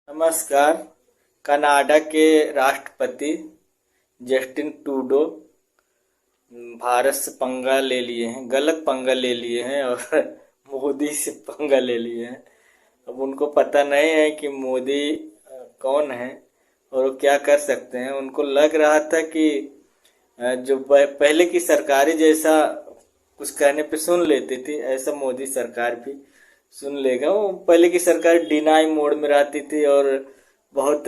नमस्कार। कनाडा के राष्ट्रपति जस्टिन ट्रूडो भारत से पंगा ले लिए हैं, गलत पंगा ले लिए हैं और मोदी से पंगा ले लिए हैं। अब उनको पता नहीं है कि मोदी कौन है और वो क्या कर सकते हैं। उनको लग रहा था कि जो पहले की सरकारी जैसा कुछ कहने पे सुन लेती थी, ऐसा मोदी सरकार भी सुन लेगा। वो पहले की सरकार डिनाई मोड में रहती थी और बहुत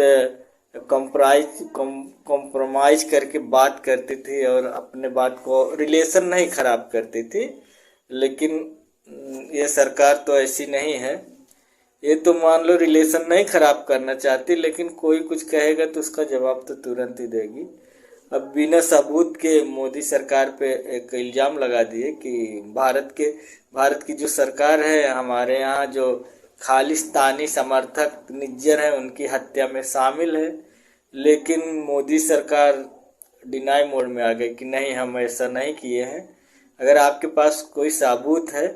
कॉम्प्रोमाइज करके बात करती थी और अपने बात को रिलेशन नहीं खराब करती थी। लेकिन ये सरकार तो ऐसी नहीं है। ये तो मान लो रिलेशन नहीं खराब करना चाहती, लेकिन कोई कुछ कहेगा तो उसका जवाब तो तुरंत ही देगी। अब बिना सबूत के मोदी सरकार पे एक इल्ज़ाम लगा दिए कि भारत की जो सरकार है, हमारे यहाँ जो खालिस्तानी समर्थक निज्जर हैं उनकी हत्या में शामिल है। लेकिन मोदी सरकार डिनाई मोड में आ गई कि नहीं, हम ऐसा नहीं किए हैं। अगर आपके पास कोई सबूत है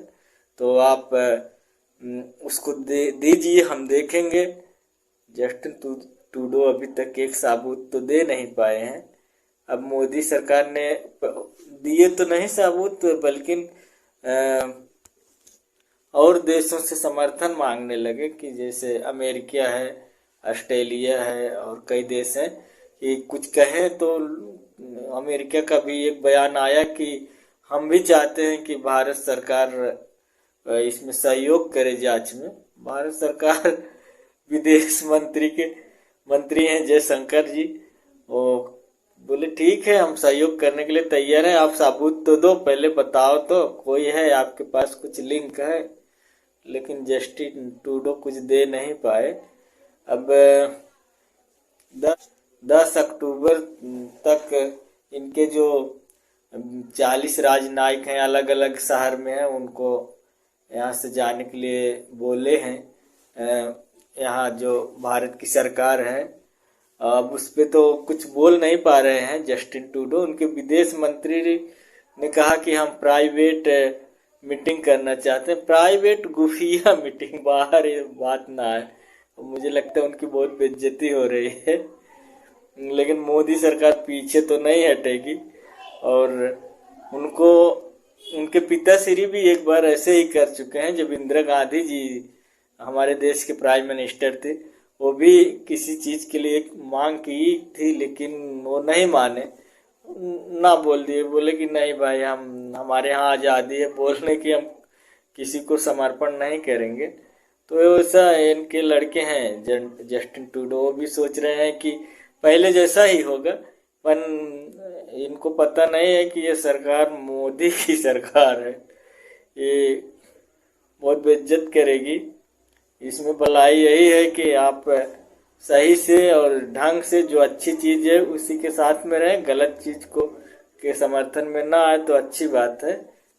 तो आप उसको दीजिए, हम देखेंगे। जस्टिन ट्रूडो अभी तक एक सबूत तो दे नहीं पाए हैं। अब मोदी सरकार ने दिए तो नहीं सबूत, बल्कि और देशों से समर्थन मांगने लगे कि जैसे अमेरिका है, ऑस्ट्रेलिया है और कई देश हैं कि कुछ कहें। तो अमेरिका का भी एक बयान आया कि हम भी चाहते हैं कि भारत सरकार इसमें सहयोग करे जांच में। भारत सरकार विदेश मंत्री हैं जयशंकर जी, वो बोले ठीक है, हम सहयोग करने के लिए तैयार हैं। आप सबूत तो दो, पहले बताओ तो कोई है आपके पास, कुछ लिंक है। लेकिन जस्टिन ट्रूडो कुछ दे नहीं पाए। अब 10 अक्टूबर तक इनके जो 40 राजनयिक हैं अलग अलग शहर में हैं, उनको यहाँ से जाने के लिए बोले हैं। यहाँ जो भारत की सरकार है अब उस पर तो कुछ बोल नहीं पा रहे हैं जस्टिन ट्रूडो। उनके विदेश मंत्री ने कहा कि हम प्राइवेट मीटिंग करना चाहते हैं। प्राइवेट गुफिया मीटिंग, बाहर ये बात ना आए। मुझे लगता है उनकी बहुत बेइज्जती हो रही है। लेकिन मोदी सरकार पीछे तो नहीं हटेगी। और उनको उनके पिताश्री भी एक बार ऐसे ही कर चुके हैं। जब इंदिरा गांधी जी हमारे देश के प्राइम मिनिस्टर थे, वो भी किसी चीज़ के लिए मांग की थी, लेकिन वो नहीं माने, ना बोल दिए। बोले कि नहीं भाई, हमारे यहाँ आज़ादी है बोलने की, हम किसी को समर्पण नहीं करेंगे। तो ऐसा इनके लड़के हैं जस्टिन ट्रूडो, वो भी सोच रहे हैं कि पहले जैसा ही होगा। पर इनको पता नहीं है कि ये सरकार मोदी की सरकार है, ये बहुत बेइज्जत करेगी। इसमें भलाई यही है कि आप सही से और ढंग से जो अच्छी चीज़ है उसी के साथ में रहें। गलत चीज़ को के समर्थन में ना आए तो अच्छी बात है,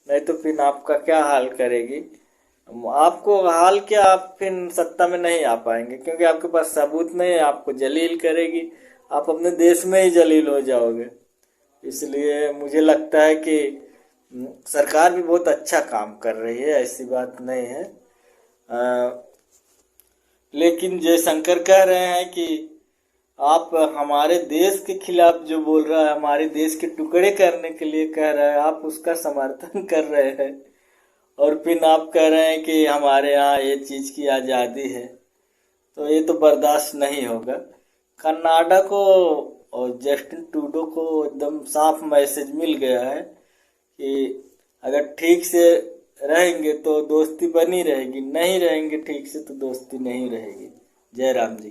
नहीं तो फिर आपका क्या हाल करेगी। आपको हाल क्या, आप फिर सत्ता में नहीं आ पाएंगे क्योंकि आपके पास सबूत नहीं है। आपको जलील करेगी, आप अपने देश में ही जलील हो जाओगे। इसलिए मुझे लगता है कि सरकार भी बहुत अच्छा काम कर रही है, ऐसी बात नहीं है। लेकिन जयशंकर कह रहे हैं कि आप हमारे देश के खिलाफ जो बोल रहा है, हमारे देश के टुकड़े करने के लिए कह रहा है, आप उसका समर्थन कर रहे हैं। और फिर आप कह रहे हैं कि हमारे यहाँ ये चीज़ की आज़ादी है, तो ये तो बर्दाश्त नहीं होगा। कनाडा को और जस्टिन ट्रूडो को एकदम साफ मैसेज मिल गया है कि अगर ठीक से रहेंगे तो दोस्ती बनी रहेगी, नहीं रहेंगे ठीक से तो दोस्ती नहीं रहेगी। जय राम जी।